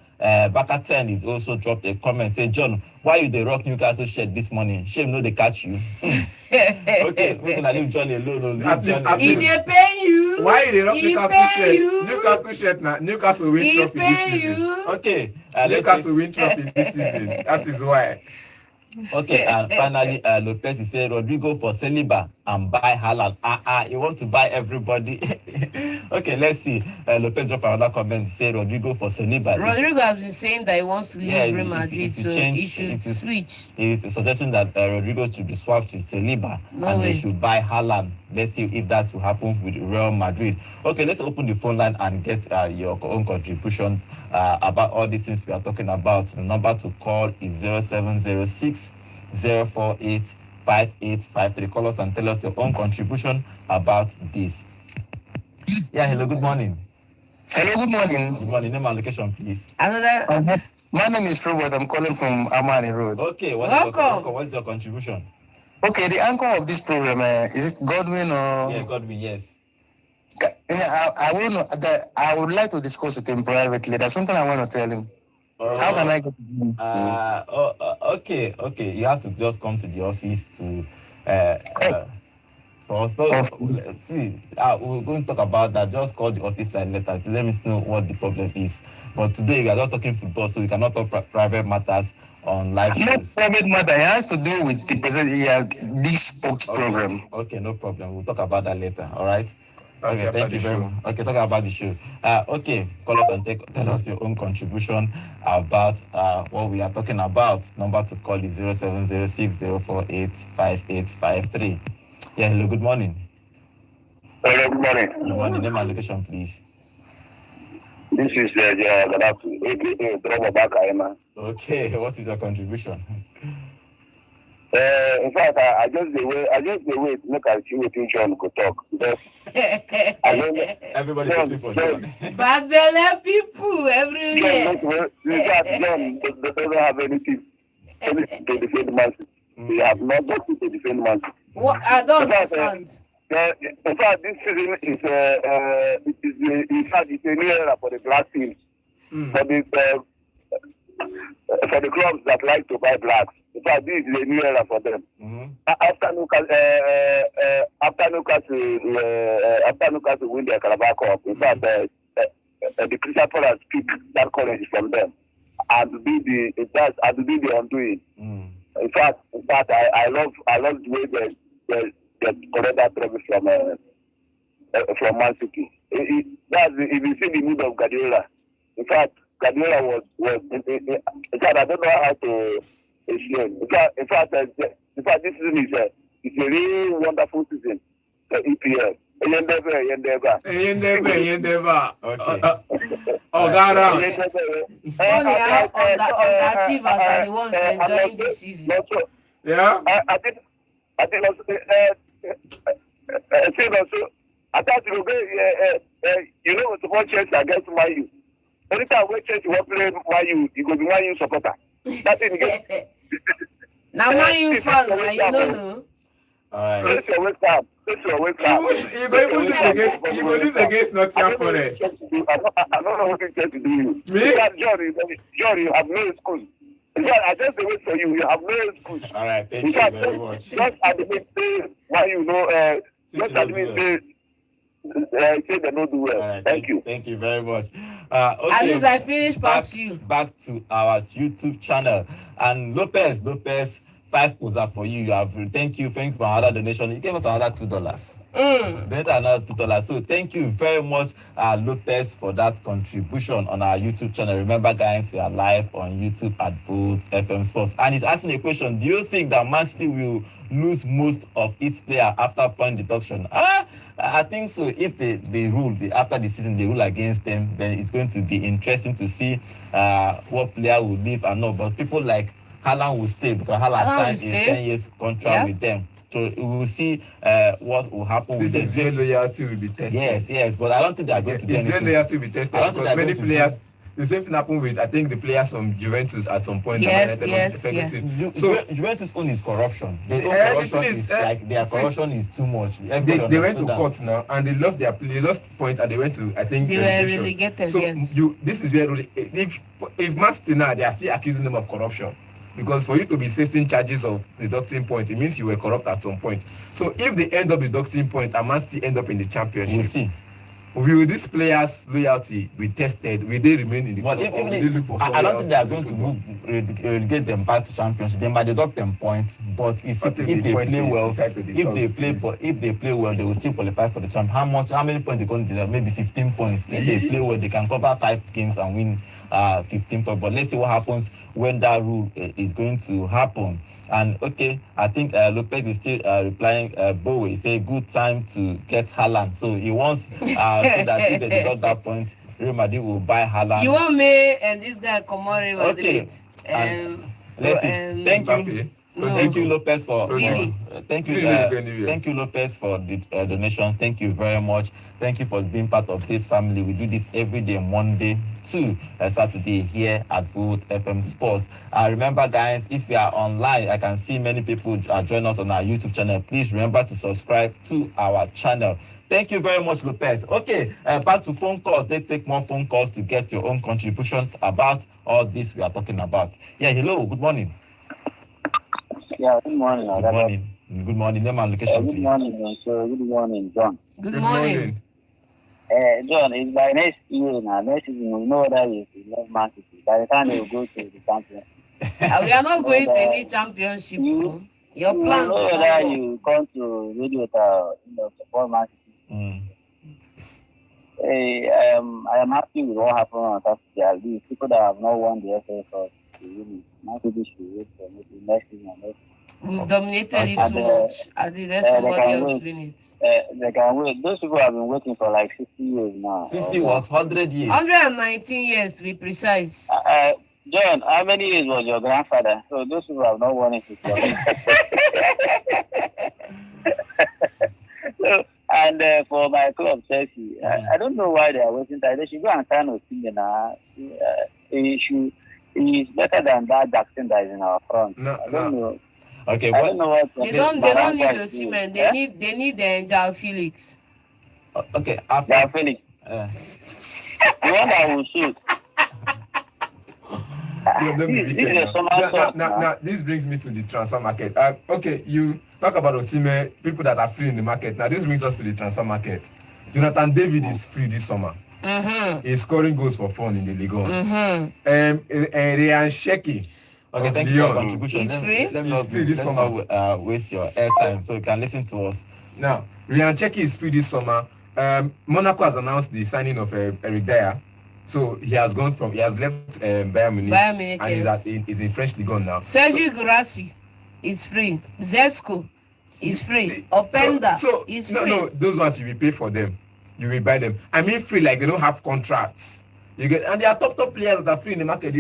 10 is also dropped a comment. Say, John, why you dey rock Newcastle shirt this morning? Shame no they catch you. Okay, we're gonna leave John alone. Leave At least- John at He least- alone. dey pay you. Why they rock He Newcastle pay shirt? you. Newcastle shirt now. Newcastle win He trophy this pay season. you. Okay, Newcastle win trophy this season. That is why. Okay, and finally, Lopez is saying Rodrigo for Saliba and buy Haaland. You want to buy everybody? Okay, let's see. Lopez drop another comment. Say Rodrigo for Saliba. Rodrigo has been saying that he wants to leave Yeah, Real it's- Madrid, it's to so change- he should it's to- switch. He is suggesting that Rodrigo should be swapped to Saliba No and way. they should buy Haaland. Let's see if that will happen with Real Madrid. Okay, let's open the phone line and get your own contribution about all these things we are talking about. The number to call is 0706 048 5853. Call us and tell us your own contribution about this. Yeah, hello, good morning. Hello, good morning. Good morning. Name and location, please. Another My name is Robert. I'm calling from Amani Road. Okay, Welcome. what is your contribution? Okay, the anchor of this program, is it Godwin or? Yeah, Godwin, yes. Yeah, I will know that I would like to discuss with him privately. There's something I want to tell him. How can I get to him? Okay. You have to just come to the office to for us. But see, we're going to talk about that. Just call the office line later to let me know what the problem is. But today we are just talking football, so we cannot talk private matters on live Not shows. private matter. It has to do with the this sports program. Okay, no problem. We'll talk about that later. All right. That's Okay, after thank you the very show. much. Okay, talk about the show. Okay, call us and tell us your own contribution about what we are talking about. Number to call is 0706 048 5853. Yeah, hello, good morning. Hello, good morning. Good morning. Name and location, please. This is Gaddafi, aka Drama Bakaima. Okay, what is your contribution? In fact, I just the way to make a few things John could talk. Because I don't Everybody's John, waiting for John. bad belly people everywhere. John doesn't have anything. anything to defend Man City. They have not nothing to defend Man City. What? I don't understand. In fact, this season is in fact it's a new era for the black teams. For the clubs that like to buy blacks. In fact, this is a new era for them. After Newcastle win their Carabao Cup, in fact, the Crystal Palace pick that courage from them and be the undoing. In fact, I love the way they collect that trophy from Man City. If you see the mood of Guardiola, in fact, Guardiola was in fact, I don't know how to explain. In fact, this season is a really wonderful season for EPL. Yendeba. Okay. Gara. Only our underachievers are the ones enjoying this season. Yeah. I think also I thought you know support Chelsea against Man U. Anytime when Chelsea will play Man U, you go be Man U supporter. That's it again. Now Man U fan, you know. All right. Let's wake up. You go lose against Nottingham Forest. I don't know what you tell to do you. Me? John, you have no excuse. In fact, I just wait for you. You have no excuse. All right. Thank you very much. Just admit why you know. Just admit say they don't do well. Right, thank you. Thank you very much. At least I finished past you. Back to our YouTube channel. And Lopez, 5 posts for you. You have thank you for another donation. You gave us another $2. Donate another $2. So thank you very much, Lopez, for that contribution on our YouTube channel. Remember, guys, we are live on YouTube at Volt FM Sports. And he's asking a question: do you think that Man City will lose most of its player after point deduction? I think so. If they rule after the season, they rule against them, then it's going to be interesting to see what player will leave and not. But people like Haaland will stay because Haaland signed a 10 years contract with them. So we will see what will happen with them. This is where loyalty will be tested. Yes, but I don't think they are going to do anything. It's where loyalty will be tested because many players. The same thing happened with, I think, the players from Juventus at some point. Yes. So Juventus own is corruption. Their corruption is too much. They went to court now and they lost points and they went to, I think, they were relegated. So this is where if Man City now they are still accusing them of corruption. Because for you to be facing charges of deducting points, it means you were corrupt at some point. So if they end up deducting points and Man City end up in the championship, we'll see. Will these players' loyalty be tested? Will they remain in the club? I don't think they are going to relegate them back to championship. They might deduct them points, but if they play well, if they play well, they will still qualify for the champ. How many points they going to deduct? Maybe 15 points. If they play well, they can cover 5 games and win 15 points. But let's see what happens when that rule is going to happen. And okay, I think Lopez is still replying. Bowie, he said good time to get Haaland. So he wants so that if they deduct that point, Real Madrid will buy Haaland. You want me and this guy come on Real Madrid? Okay. Let's see. Thank you. Thank you, Lopez, for thank you, Lopez, for the donations. Thank you very much. Thank you for being part of this family. We do this every day, Monday to Saturday here at Volt FM Sports. Remember, guys, if you are online, I can see many people join us on our YouTube channel. Please remember to subscribe to our channel. Thank you very much, Lopez. Okay, back to phone calls. They take more phone calls to get your own contributions about all this we are talking about. Yeah, hello, good morning. Yeah, good morning. Good morning. Name and location, please. Good morning, John. Good morning. John, it's by next year now. Next season, we know that you love Man City. By the time they will go to the championship. We are not going to any championship. Your plans. You know that you come to radio to support Man City. I am happy with what happened on Saturday. At least people that have not won the FA Cup, Man City should wait for maybe next season. We've dominated it too much. And the rest of what else win it. They can wait. Those people have been waiting for like 60 years now. 60 what? 100 years? 119 years to be precise. John, how many years was your grandfather? So those people have not won it before. And for my club, Chelsea, I don't know why they are waiting. They should go and sign Osimhen now. He's better than that Jackson that is in our front. No, I don't know. Okay, I don't know what They don't need Osimhen. They need the Angel Felix. Okay, after. Yeah, Felix. The one that will shoot. Now, this brings me to the transfer market. Okay, you talk about Osimhen, people that are free in the market. Now, this brings us to the transfer market. Jonathan David is free this summer. He's scoring goals for fun in the Liga. Ryan Sheki. Okay, thank you for your contribution. He's free. This summer. Not waste your airtime, so you can listen to us. Now, Ryan Sheki is free this summer. Monaco has announced the signing of Eric Dyer. So he has left Bayern Munich, and he's in French Ligue 1 now. Sergio Guirassy is free. Zesco is free. Openda is free. No, those ones you will pay for them. You will buy them. I mean free, like they don't have contracts. You get, and they are top players that are free in the market.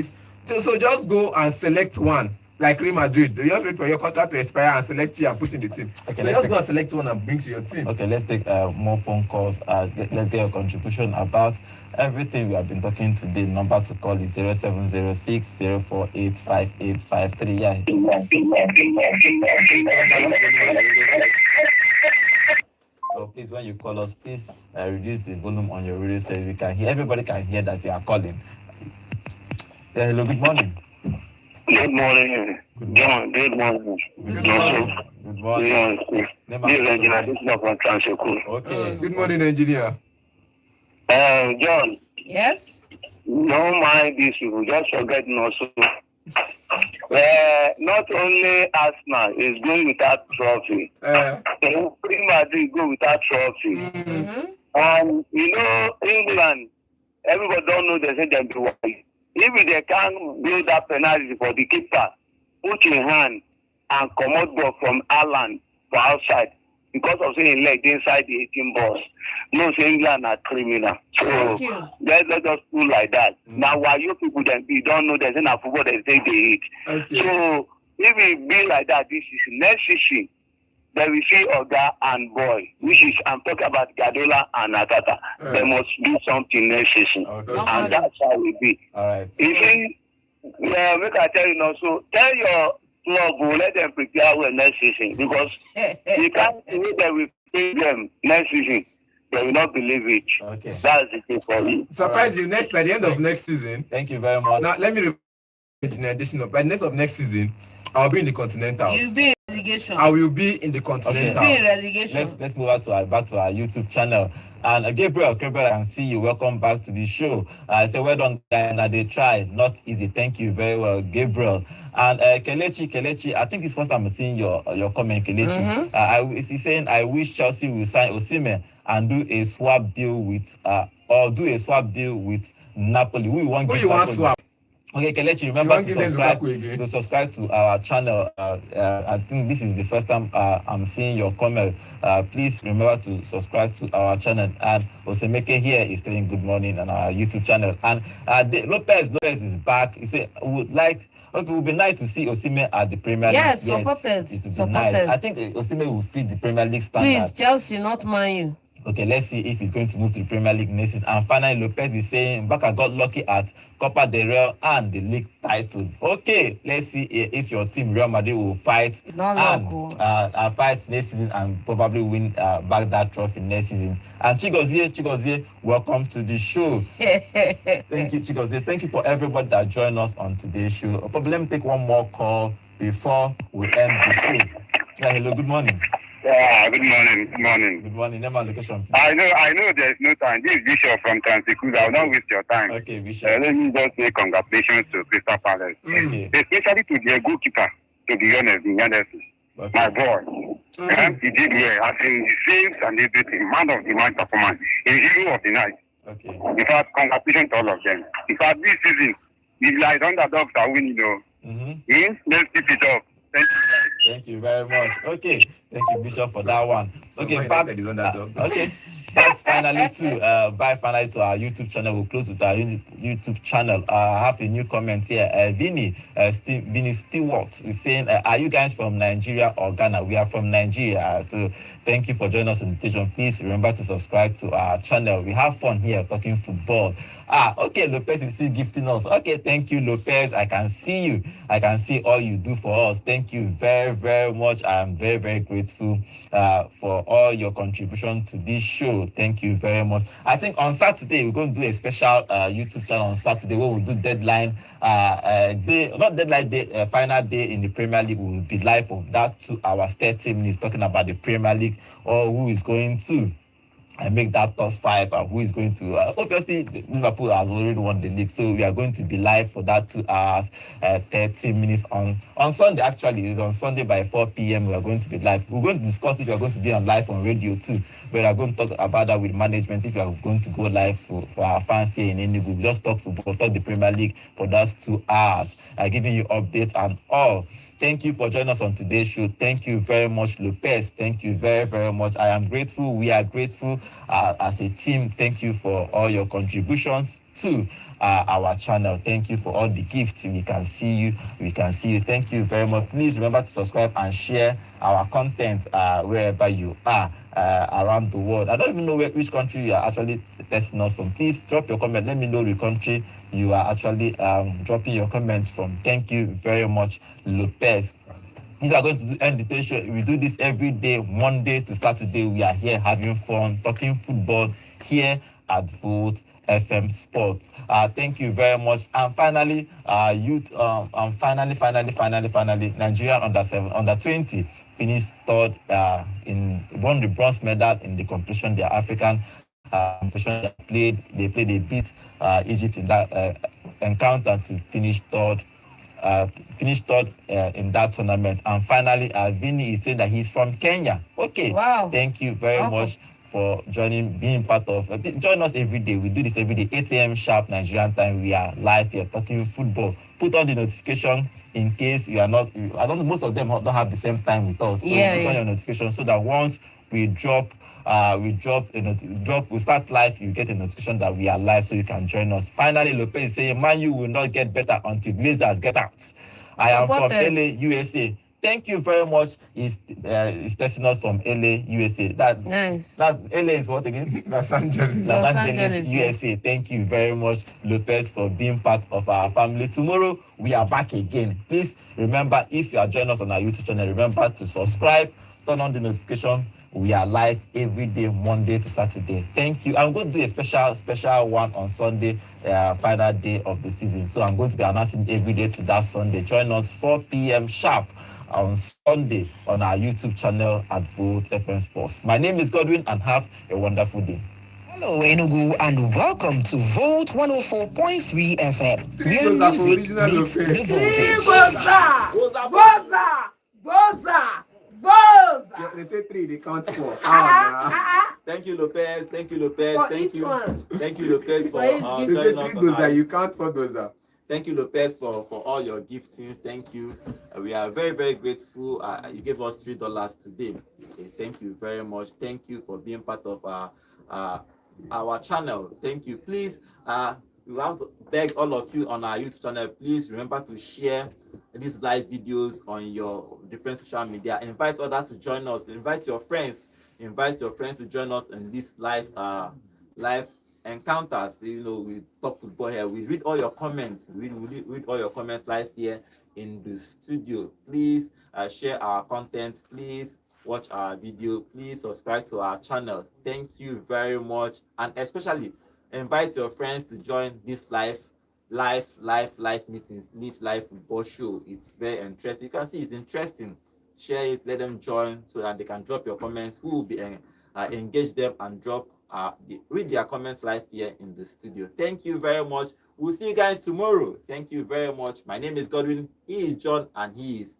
So just go and select one. Like Real Madrid, they just wait for your contract to expire and select you and put in the team. Okay, let's go and select one and bring to your team. Okay, let's take more phone calls. Let's get your contribution about everything we have been talking today. Number to call is 0706 048 5853. Yeah. So please, when you call us, please reduce the volume on your radio so we can hear. Everybody can hear that you are calling. Yeah, hello, good morning. Good morning, John. Good morning. Good morning. Good morning. This is engineer. This is not from Transeco. Okay. Good morning, engineer. John. Yes. Don't mind these people. Just forget also. Not only Arsenal is going without trophy. Real Madrid go without trophy. And England. Everybody don't know they say them do what. If they can build that penalty for the keeper, put in hand and come out ball from Ireland for outside because of saying leg inside the 18 box. No, say England are criminal. So let us do like that. Now, while you people then you don't know there's enough football they say they eat. So if it be like that, this is next season. Then we see Oga and Boy, which is I'm talking about Gadola and Atata. They must do something next season. And that's how it be. All right. You see, make I tell you now, so tell your club will let them prepare well next season because you can't see that we pay them next season. They will not believe it. Okay. That's the thing for you. Surprise you by the end of next season. Thank you very much. Now let me in addition by the end of next season, I'll be in the Continentals. You'll be in relegation. I will be in the Continentals. You'll be in relegation. Let's move on back to our YouTube channel. And Gabriel, I can see you. Welcome back to the show. I say well done, guys. Now they try, not easy. Thank you very well, Gabriel. And Kelechi, I think it's first time I'm seeing your comment, Kelechi. He's saying I wish Chelsea will sign Osimhen and do a swap deal with Napoli. Who you want swap? Okay, Kelechi, remember to subscribe to our channel. I think this is the first time I'm seeing your comment. Please remember to subscribe to our channel. And Osemeke here is saying good morning on our YouTube channel. And Lopez is back. He said, it would be nice to see Osimhen at the Premier League. Yes, supported. It would be nice. I think Osimhen will fit the Premier League standard. Please, Chelsea, not Man U. Okay, let's see if he's going to move to the Premier League next season. And finally, Lopez is saying Baka got lucky at Copa del Rey and the league title. Okay, let's see if your team Real Madrid will fight fight next season and probably win back that trophy next season. And Chigozie, welcome to the show. Thank you, Chigozie. Thank you for everybody that joined us on today's show. Probably let me take one more call before we end the show. Yeah, hello, good morning. Yeah, good morning. Good morning. Name and location, please. I know there's no time. This is Bishop from Transeco. I will not waste your time. Okay, Bishop. Let me just say congratulations to Crystal Palace. Okay. Especially to their goalkeeper, to be honest, in Okay. my boy. He did well. I think he saves and everything. Man of the match performance. A hero of the night. Okay. In fact, congratulations to all of them. In fact, this season, if like underdogs are winning, let's keep it up. Thank you, guys. Thank you very much. Okay, thank you, Bishop, for that one. So Okay, Man back. United is underdog. Okay, that's finally to bye finally to our YouTube channel. We'll close with our YouTube channel. I have a new comment here. Vinny Stewart is saying, "Are you guys from Nigeria or Ghana? We are from Nigeria." So thank you for joining us on the station. Please remember to subscribe to our channel. We have fun here talking football. Okay, Lopez is still gifting us. Okay, thank you, Lopez. I can see you. I can see all you do for us. Thank you very, very much. I am very, very grateful for all your contribution to this show. Thank you very much. I think on Saturday, we're going to do a special YouTube channel on Saturday where we'll do deadline day, not deadline day, final day in the Premier League. We'll be live for that 2 hours, 30 minutes talking about the Premier League or who is going to and make that top 5 and who is going to obviously Liverpool has already won the league, so we are going to be live for that 2 hours 30 minutes on Sunday. Actually, it's on Sunday by 4 p.m. We are going to be live. We're going to discuss if we are going to be on live on radio too, but we are going to talk about that with management if we are going to go live for our fans here in Enugu. We just talk football, talk the Premier League for those 2 hours, giving you updates and all. Thank you for joining us on today's show. Thank you very much, Lopez. Thank you very, very much. I am grateful. We are grateful as a team. Thank you for all your contributions to our channel. Thank you for all the gifts. We can see you. We can see you. Thank you very much. Please remember to subscribe and share our content wherever you are around the world. I don't even know which country you are actually testing us from. Please drop your comment. Let me know the country you are actually dropping your comments from. Thank you very much, Lopez. If you are going to end the show, we do this every day, Monday to Saturday. We are here having fun, talking football here at Volt FM Sports. Thank you very much. And finally, finally, Nigerian under 20 finished third won the bronze medal in the competition, the African competition they played. They beat Egypt in that encounter to finish third. In that tournament. And finally, Vinny is saying that he's from Kenya. Okay. Wow. Thank you very much for being part of. Join us every day. We do this every day, 8 a.m. sharp Nigerian time. We are live here talking football. Put on the notification in case you are not. I don't know, most of them don't have the same time with us. So put on your notification so that once we start live, you get a notification that we are live so you can join us. Finally, Lopez is saying, Man U will not get better until Glazers get out. I am from LA, USA. Thank you very much. He's testing us from LA, USA. Nice. That LA is what again? Los Angeles. Los Angeles, USA. Thank you very much, Lopez, for being part of our family. Tomorrow, we are back again. Please remember, if you are joining us on our YouTube channel, remember to subscribe, turn on the notification. We are live every day, Monday to Saturday. Thank you. I'm going to do a special one on Sunday, final day of the season. So I'm going to be announcing every day to that Sunday. Join us 4 p.m. sharp on Sunday on our YouTube channel at Volt FM Sports. My name is Godwin and have a wonderful day. Hello, Enugu, and welcome to Volt 104.3 FM, where music meets the voltage. Boza! They say 3, they count 4. Thank you, Lopez. Thank you, Lopez. For Thank each you. one. Thank you, Lopez, for They say joining us 3 on our... you count 4 goza. Thank you, Lopez, for all your giftings. Thank you. We are very, very grateful. You gave us $3 today. Yes, thank you very much. Thank you for being part of our channel. Thank you. Please, we want to beg all of you on our YouTube channel, please remember to share these live videos on your different social media. Invite others to join us. Invite your friends to join us in this live encounters. You know, we talk football here. We read all your comments. We read all your comments live here in the studio. Please share our content. Please watch our video. Please subscribe to our channel. Thank you very much, and especially invite your friends to join this live meetings, live football show. It's very interesting. You can see it's interesting. Share it, let them join so that they can drop your comments. Who will be engage them and read their comments live here in the studio. Thank you very much. We'll see you guys tomorrow. Thank you very much. My name is Godwin. He is John, and he is